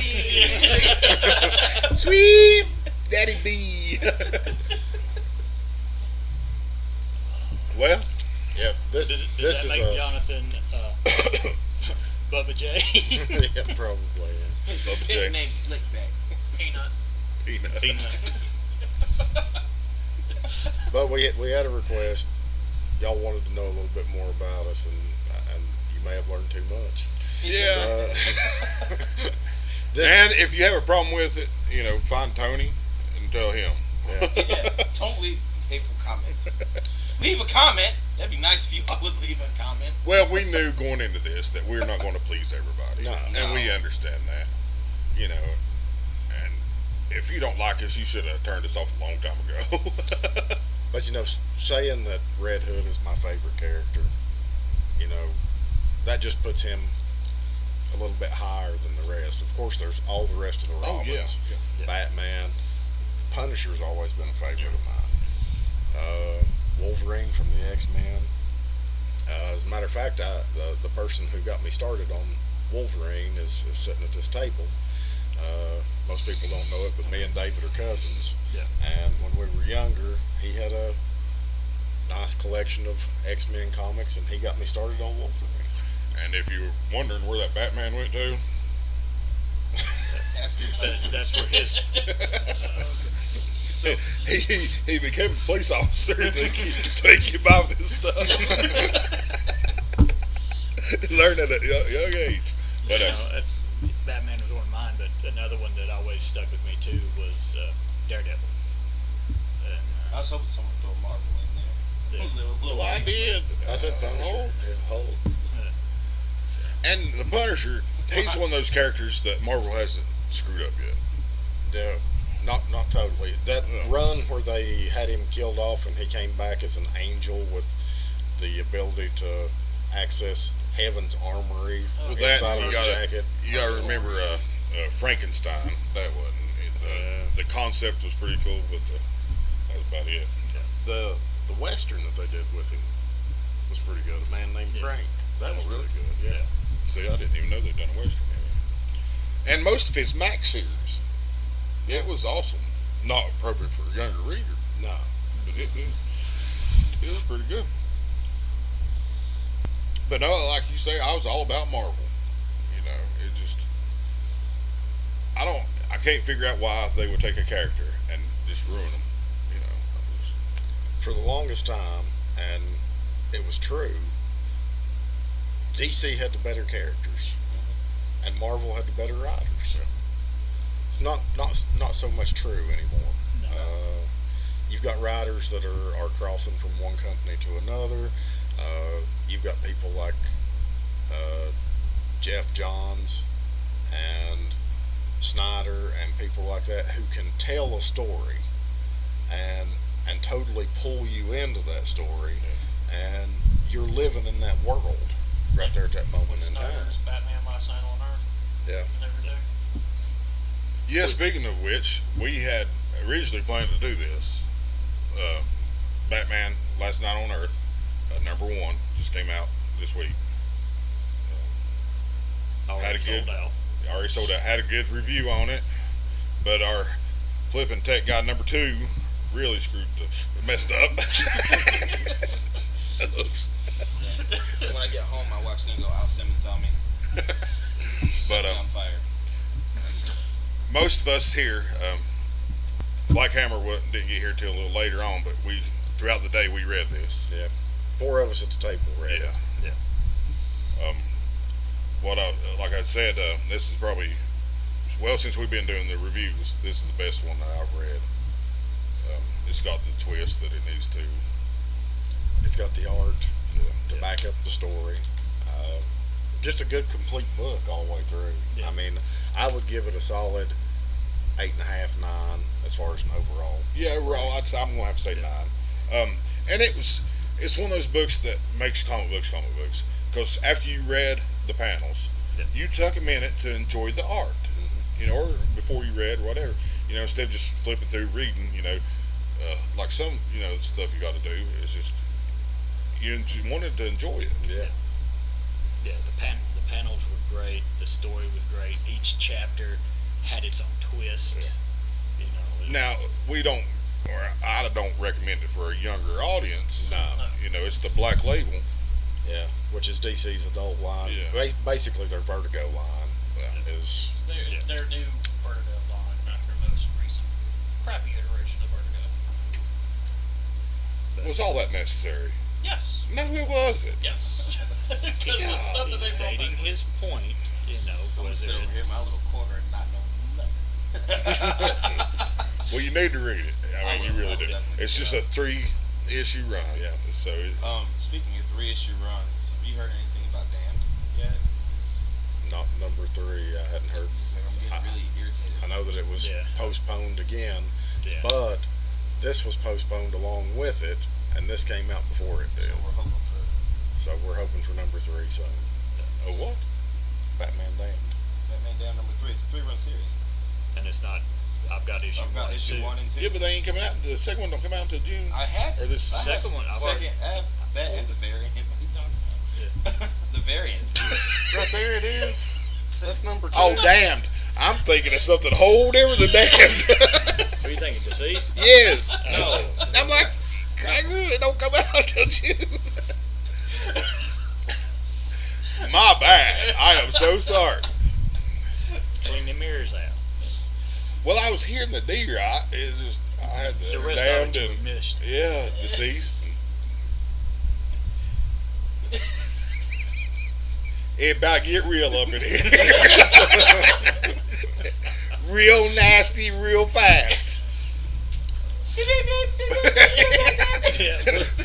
Sweet Daddy B. Well, Yeah, this Does this that is make us. Jonathan Bubba J? Yeah, probably. Yeah. His Bubba J. pit name's Slickback. Peanut. But we had a request. Y'all wanted to know a little bit more about us, and you may have learned too much. yeah. This, And if you have a problem with it, find Tony and tell him. Yeah, don't leave hateful comments. Leave a comment. That'd be nice if you all would leave a comment. Well, we knew going into this that we're not going to please everybody. No. And we understand that. And if you don't like us, you should have turned us off a long time ago. but saying that Red Hood is my favorite character, that just puts him a little bit higher than the rest. Of course, there's all the rest of the Oh, Robins. yeah. Batman, Punisher's always been a favorite of mine. Wolverine from the X-Men. As a matter of fact, the person who got me started on Wolverine is sitting at this table. Most people don't know it, but me and David are cousins. Yeah. And when we were younger, he had a nice collection of X-Men comics, and he got me started on Wolverine. And if you're wondering where that Batman went to, That's where his. he became a police officer so he could buy this stuff. Learn at a young age. But That's Batman was one of mine, but another one that always stuck with me too was Daredevil. And, I was hoping someone would throw Marvel in there. Yeah. Little I did. I said Punisher. Hulk. And the Punisher, he's one of those characters that Marvel hasn't screwed up yet. Yeah, not totally. That run where they had him killed off and he came back as an angel with the ability to access heaven's armorry With that, inside of you his gotta- jacket. You got to remember Frankenstein. That wasn't. The concept was pretty cool, but that was about it. The western that they did with him was pretty good. A Man Named Frank. That was really good. Yeah. See, I didn't even know they'd done a Western yet. And most of his Max series. It was awesome. Not appropriate for a younger reader, No. but it was pretty good. But no, like you say, I was all about Marvel. It just, I can't figure out why they would take a character and just ruin them. For the longest time, and it was true, DC had the better characters, and Marvel had the better writers. Yeah. It's not so much true anymore. No. You've got writers that are crossing from one company to another. You've got people like Jeff Johns and Snyder and people like that who can tell a story and totally pull you into that story, and you're living in that world. right there at that moment in time. Snyder's Batman Last Night on Earth. Yeah. And everything. Yeah, speaking of which, we had originally planned to do this. Batman Last Night on Earth, #1, just came out this week. Had a good, sold out. already sold out. Had a good review on it, but our flipping tech guy #2 really messed up. Oops. When I get home, my wife's gonna go Al Simmons on me. Set me on fire. Most of us here, Black Hammer didn't get here till a little later on, but throughout the day we read this. Yeah. 4 of us at the table read it. Yeah. Like I said, this is probably, since we've been doing the reviews, this is the best one that I've read. It's got the twist that it needs to. It's got the art to back up the story. Just a good, complete book all the way through. Yeah. I mean, I would give it a solid 8.5, 9 as far as an overall. Yeah, overall, I'm gonna have to say 9. And it's one of those books that makes comic books, because after you read the panels, you took a minute to enjoy the art, or before you read whatever, instead of just flipping through reading, like some, stuff you got to do is just you wanted to enjoy it. Yeah. Yeah, the panels were great. The story was great. Each chapter had its own twist. Now I don't recommend it for a younger audience. No. It's the Black Label. Yeah, which is DC's adult line. Yeah. Basically, their Vertigo line is. Their new Vertigo line after most recent crappy iteration of Vertigo. Was all that necessary? Yes. No, it wasn't. Yes. Because it's something He's they stating his point, I'm gonna sit over here in my little corner and not know nothing. Well, you need to read it. I mean, you really do. It's just a 3-issue run. Yeah. So. Speaking of 3-issue runs, have you heard anything about Damned yet? Not #3. I hadn't heard. I'm getting really irritated. I know that it was postponed again, Yeah. but this was postponed along with it, and this came out before it did. So we're hoping for #3 soon. Oh, what? Batman Damned. Batman Damned #3. It's a 3-run series. And it's not. I've got issue 1 and 2. 1 and 2. Yeah, but they ain't coming out. The second one don't come out until June. I have. Or this second one. I have that and the variant. What are you talking about? Yeah. The variant. Right there it is. That's #2. Oh, Damned. I'm thinking of something whole different than Damned. What are you thinking, Deceased? Yes. No. I'm like, it don't come out until June. My bad. I am so sorry. Clean the mirrors out. Well, I was hearing the deer. I had the rest Damned of it you and missed. Deceased. It about to get real up in here. Real nasty, real fast.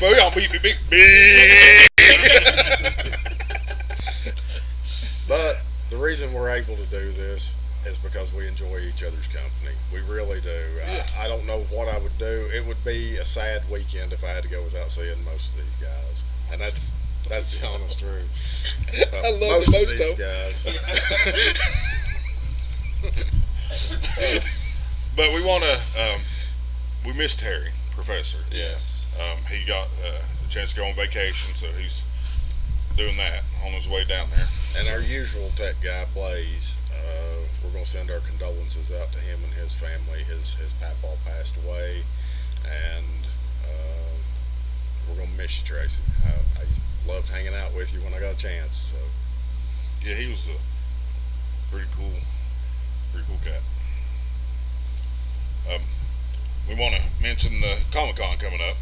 Boy, y'all beat me big. But the reason we're able to do this is because we enjoy each other's company. We really do. Yeah. I don't know what I would do. It would be a sad weekend if I had to go without seeing most of these guys, and that's the honest truth. I love most the of most these of guys. But we want to. We missed Harry, Professor. Yes. He got a chance to go on vacation, so he's doing that on his way down there. And our usual tech guy, Blaze, we're going to send our condolences out to him and his family. His papa passed away, and we're going to miss you, Tracy. I loved hanging out with you when I got a chance. So. Yeah, he was a pretty cool cat. We want to mention the Comic-Con coming up.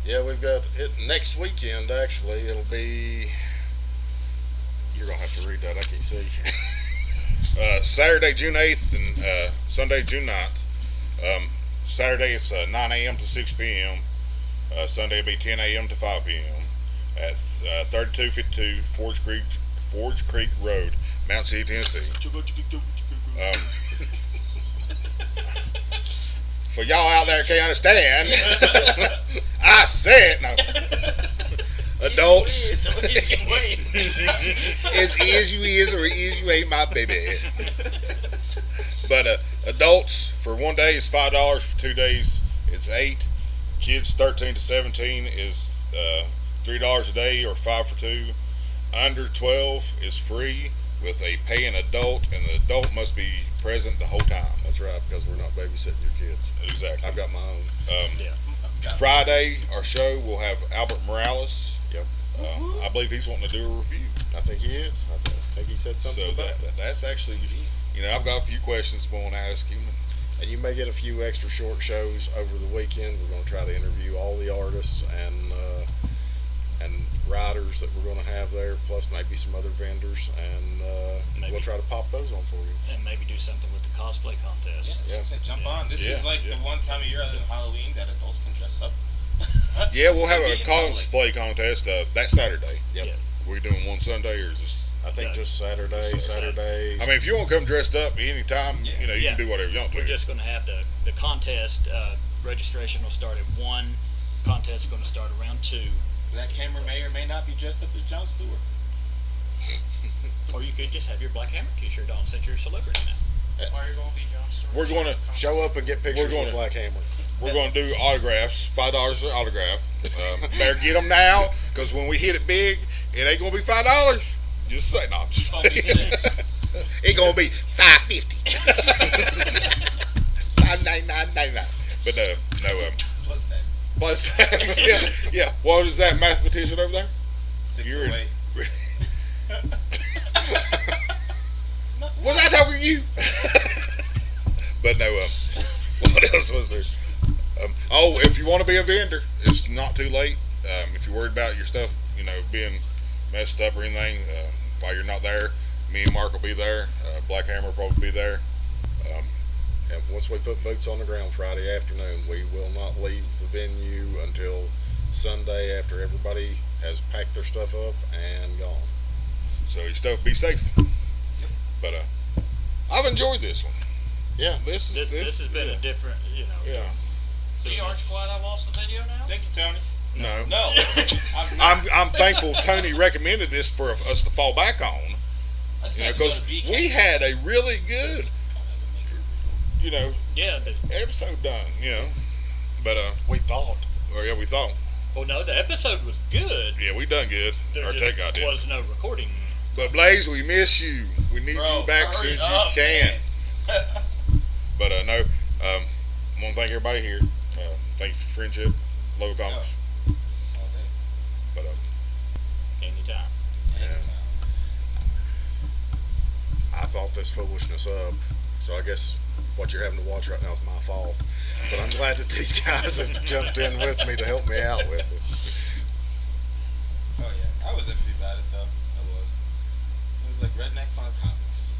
Yeah, we've got it next weekend, actually. It'll be... You're going to have to read that. I can't see. Saturday, June 8th and Sunday, June 9th. Saturday, it's 9 a.m. to 6 p.m. Sunday, it'll be 10 a.m. to 5 p.m. at 3252 Forge Creek Road, Mount City, Tennessee. For y'all out there can't understand, I said no. Adults. As is you is or is you ain't my baby. But adults for 1 day is $5. For 2 days it's $8. Kids 13 to 17 is $3 a day or 5 for 2. Under 12 is free with a paying adult, and the adult must be present the whole time. That's right, because we're not babysitting your kids. Exactly. I've got my own. Friday, our show will have Albert Morales. Yep. I believe he's wanting to do a review. I think he is. I think he said something So about that. that's actually, I've got a few questions I want to ask him. And you may get a few extra short shows over the weekend. We're going to try to interview all the artists and riders that we're going to have there, plus maybe some other vendors, and we'll try to pop those on for you. And maybe do something with the cosplay contest. Yeah, so jump on. This is like the one time of year other than Halloween that adults can dress up. Yeah, we'll have a In public. cosplay contest that Saturday. Yep. Yeah. We're doing one Sunday or just. I think No. just Saturday. I mean, if you want to come dressed up anytime, you Yeah. can do whatever you want to. We're just going to have the contest. Registration will start at 1. Contest is going to start around 2. That camera may or may not be dressed up as Jon Stewart. Or you could just have your Black Hammer t-shirt on since you're a celebrity now. Why are you going to be Jon Stewart? We're going to Show up and get pictures We're with gonna- Black Hammer. We're going to do autographs. $5 an autograph. Better get them now, because when we hit it big, it ain't going to be $5. Just say no. I'm just It's gonna be playing. 6. It's going to be $5.50. $5.99.99. But no. Plus tax. Plus, yeah. What is that mathematician over there? 608. Was I talking to you? But no. What else was there? If you want to be a vendor, it's not too late. If you're worried about your stuff, being messed up or anything, while you're not there, me and Mark will be there. Black Hammer will probably be there. And once we put boots on the ground Friday afternoon, we will not leave the venue until Sunday after everybody has packed their stuff up and gone. So your stuff, be safe. Yep. But I've enjoyed this one. Yeah. This has been a different, Yeah. See, aren't you glad I lost the video now? Thank you, Tony. No. No. I'm not. I'm thankful Tony recommended this for us to fall back on. Because we had a really good, Yeah. episode done. But We thought. we thought. Well, no, the episode was good. Yeah, we done good. There Our just tech guy did. was no recording. But Blaze, we miss you. We need Bro, you back as soon as hurry you up, can. man. But no, I want to thank everybody here. Thank you for friendship, love of comics. All day. But Anytime. Anytime. I thought this foolishness up, so I guess what you're having to watch right now is my fault. But I'm glad that these guys have jumped in with me to help me out with it. Oh yeah, I was iffy about it though. I was. It was like rednecks on comics.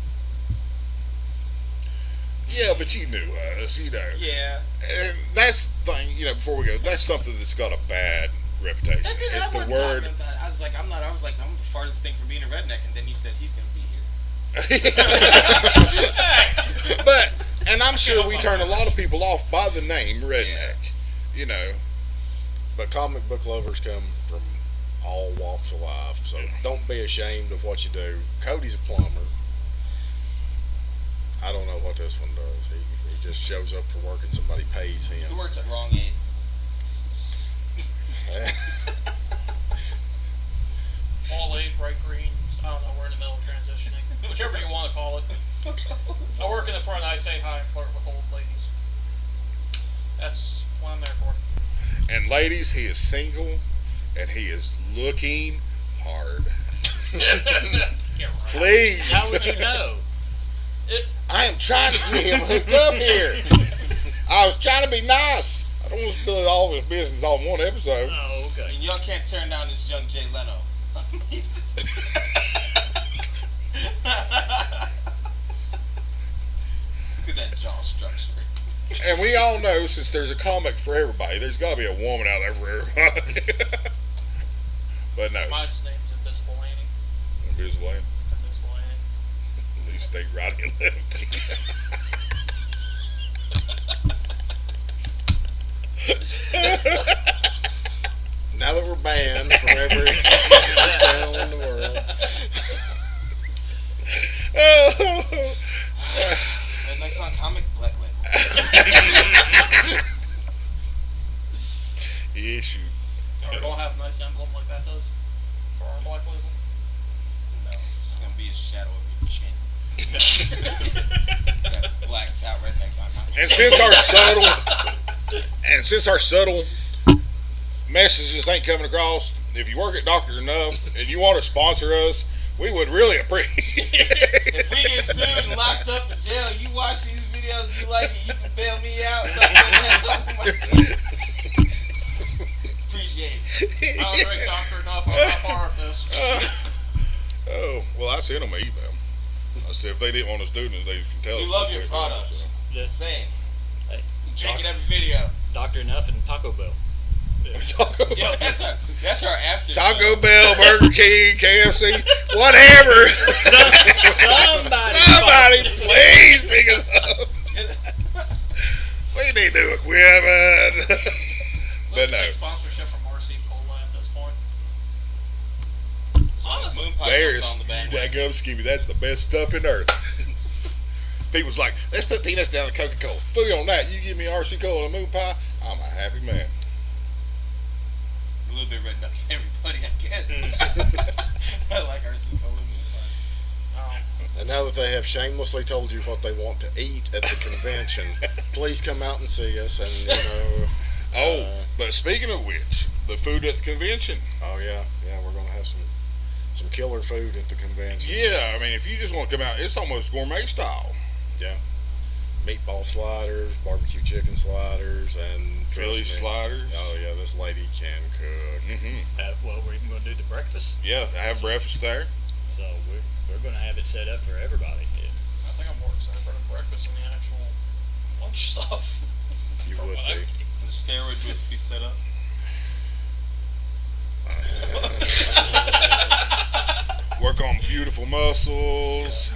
yeah, but you knew us, Yeah. And that's the thing, before we go, that's something that's got a bad reputation. That's it. It's I the wasn't word. talking about it. I was like, I'm the farthest thing from being a redneck, and then you said he's gonna be here. And I'm sure we turn a lot of people off by the name redneck. But comic book lovers come from all walks of life, so don't be ashamed of what you do. Cody's a plumber. I don't know what this one does. He just shows up for work and somebody pays He him. works at Wrong Aid. All aid, right greens. I don't know. We're in the middle of transitioning. Whichever you want to call it. I work in the front. I say hi and flirt with old ladies. That's what I'm there for. And ladies, he is single, and he is looking hard. Yeah, right. Please. How would you know? I am trying to get him hooked up here. I was trying to be nice. I don't want to spill all of his business all in one episode. Oh, okay. And y'all can't turn down this young Jay Leno. Look at that jaw structure. And we all know, since there's a comic for everybody, there's got to be a woman out there for everybody. But no. Mine's name's Invisible Annie. Invisible Annie. Invisible Annie. At least they righty and lefty. Now that we're banned from every channel in the world. have a nice emblem like that does for our black label? No, it's just gonna be a shadow of your chin. Got blacks out rednecks on top. And since our subtle messages ain't coming across, if you work at Dr. Enough and you want to sponsor us, we would really appreciate it. If we get sued and locked up in jail, you watch these videos, you like it, you can bail me out. Appreciate it. I was right, Dr. Enough. I'm not part of this. Oh, well, I sent them an email. I said if they didn't want us doing it, they can tell us. We love your products. Just saying. Hey, You drink it every video. Dr. Enough and Taco Bell. Yo, that's our after Taco show. Bell, Burger King, KFC, whatever. Somebody please pick us up. We need new equipment. But no. Take sponsorship from RC Cola at this point. As long as Moon Pie There's jumps on the bandwagon. that gum Skibby. That's the best stuff in earth. People's like, let's put peanuts down in Coca-Cola. Food on that. You give me RC Cola and a Moon Pie, I'm a happy man. A little bit redneck everybody, I guess. I like RC Cola and Moon Pie. Oh, And now that they have shamelessly told you what they want to eat at the convention, please come out and see us. And Oh, but speaking of which, the food at the convention. oh yeah, we're gonna have some killer food at the convention. Yeah, I mean, if you just want to come out, it's almost gourmet style. Yeah, meatball sliders, barbecue chicken sliders, and Philly trust me, sliders. Oh yeah, this lady can cook. Well, we're even going to do the breakfast, Yeah, I have breakfast there. so we're going to have it set up for everybody. I think I'm more excited for the breakfast than the actual lunch stuff. You From would what I've be. tasted. The steroid booth be set up. Work on beautiful muscles.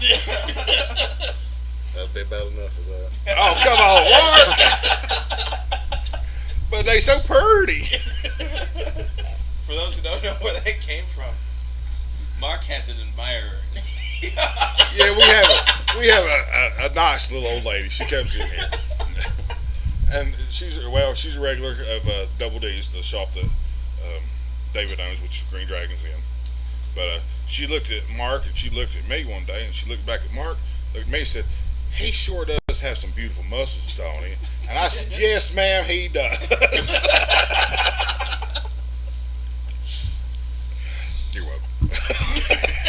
That'd be about enough of that. Oh, come on, Mark. But they so pretty. For those who don't know where that came from, Mark has an admirer. Yeah, we have a nice little old lady. She comes in here, and she's a regular of Double D's, the shop that David owns, which is Green Dragon's in. But she looked at Mark and she looked at me one day, and she looked back at Mark, looked at me, and said, "He sure does have some beautiful muscles, Tony." And I said, "Yes, ma'am, he does." You're welcome.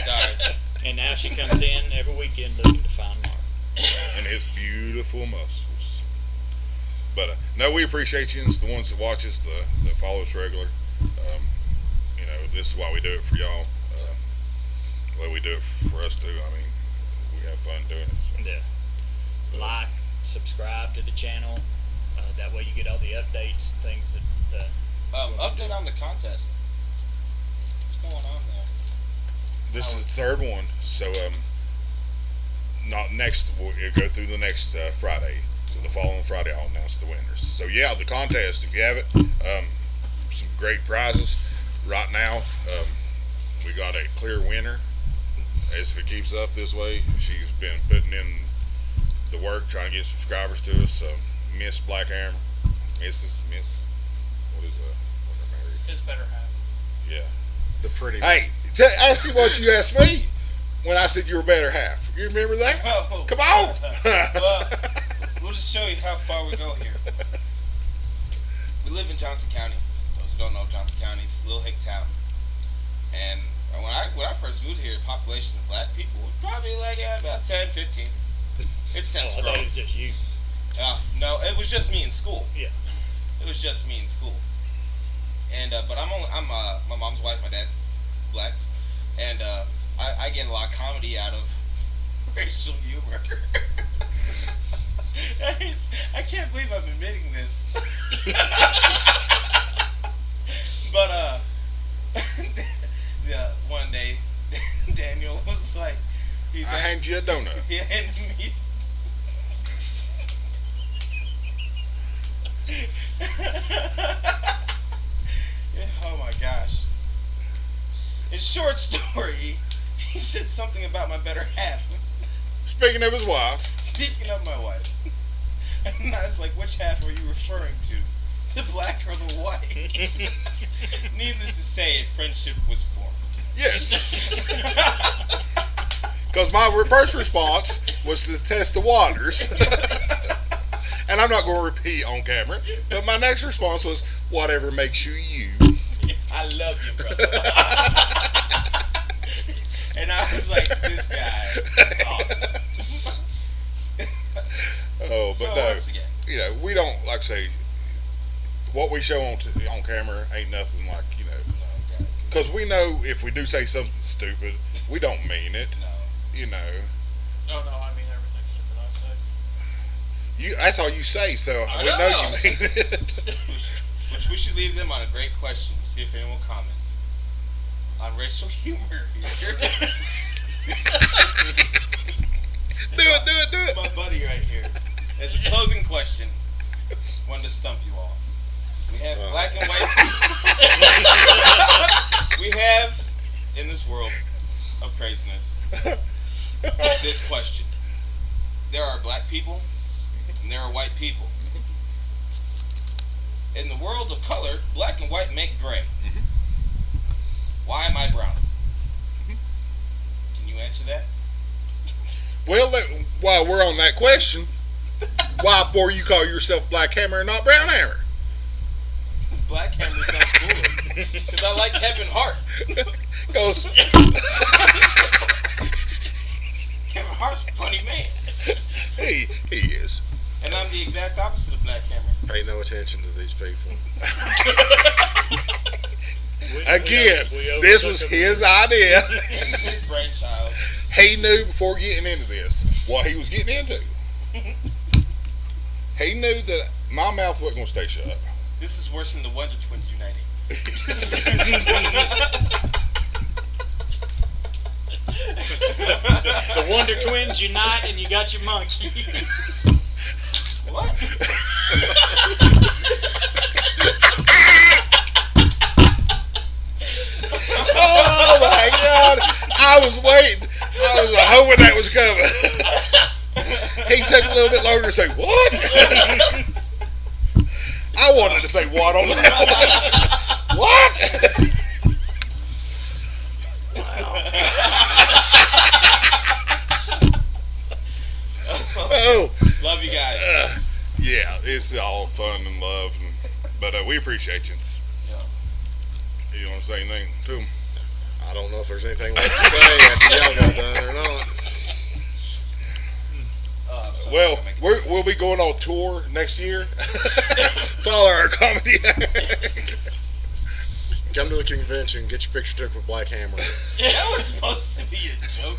Sorry. And now she comes in every weekend looking to find Mark. And his beautiful muscles. But no, we appreciate you. It's the ones that watch us, that follow us regular. This is why we do it for y'all. Well, we do it for us too. I mean, we have fun doing it. So. And, like, subscribe to the channel. That way you get all the updates and things that. Update on the contest. What's going on there? This is the third one, so not next. We'll go through the next Friday. So the following Friday, I'll announce the winners. So yeah, the contest. If you have it, some great prizes. Right now, we got a clear winner. As if it keeps up this way, she's been putting in the work trying to get subscribers to us. Miss Black Hammer, Mrs. Miss, what is that? When they're married? His better half. Yeah. The pretty. Hey, I see what you asked me when I said you were better half. You remember that? Oh, Come on. Well, we'll just show you how far we go here. We live in Johnson County. Those who don't know, Johnson County is a little hick town. And when I first moved here, the population of black people was probably like about 10, 15. It's since I thought grown. it was just you. No, it was just me in school. Yeah. It was just me in school. And but I'm my mom's white, my dad black, and I get a lot of comedy out of racial humor. I can't believe I'm admitting this. But yeah, one day Daniel was like, I handed you a donut. he handed me. Oh my gosh. In short story, he said something about my better half. Speaking of his wife, Speaking of my wife. And I was like, which half are you referring to? the black or the white. Needless to say, a friendship was formed. Yes. Because my first response was to test the waters. And I'm not going to repeat on camera, but my next response was, whatever makes you you. I love you, brother. And I was like, this guy is awesome. Oh, but So no. once again, You know, we don't, like I say, what we show on camera ain't nothing like, you know. no, Because we know if we do say something stupid, we don't mean it. no. You know. Oh no, I mean everything stupid I say. That's all you say, so I we know know. you mean it. Which we should leave them on a great question. See if anyone comments on racial humor here. Do it. My buddy right here. As a closing question, one to stump you all. We have black and white people. We have, in this world of craziness, this question. There are black people and there are white people. In the world of color, black and white make gray. Why am I brown? Can you answer that? Well, while we're on that question, why for you call yourself Black Hammer and not Brown Hammer? Because Black Hammer sounds cooler. Because I like Kevin Hart. Because Kevin Hart's a funny man. he is. And I'm the exact opposite of Black Hammer. Pay no attention to these people. Again, this was his idea. This is his brainchild. He knew before getting into this what he was getting into. He knew that my mouth wasn't going to stay shut. This is worse than the Wonder Twins uniting. The Wonder Twins unite and you got your monkey. What? Oh my God! I was waiting. I was hoping that was coming. He took a little bit longer to say what? I wanted to say what on that one. What? Oh, Love you guys. yeah, it's all fun and love, but we appreciate you. You want to say anything to him? I don't know if there's anything left to say after y'all got done or not. Well, we'll be going on tour next year. Follow our comedy act. Come to the convention, get your picture took with Black Hammer. That was supposed to be a joke.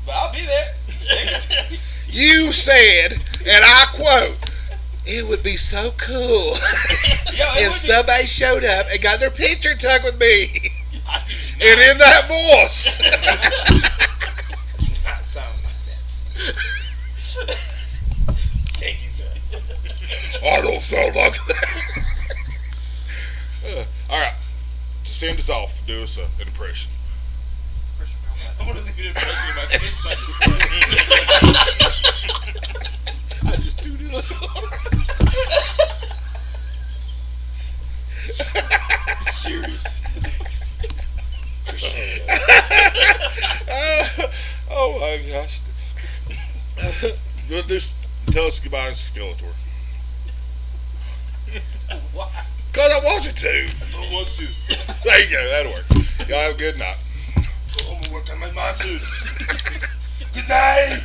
But I'll be there. You said, and I quote, "It would be so cool if somebody showed up and got their picture took with me." And in that voice. Not sound like that. Thank you, sir. I don't sound like that. All right. To send us off, do us an impression. Christian Bale back. I'm going to leave an impression of my face like I just do it. serious. Oh my gosh. We'll just tell us goodbye in Skeletor. Why? Because I want you to. I don't want to. There you go. That'll work. Y'all have a good night. Go home and work on my muscles. Good night.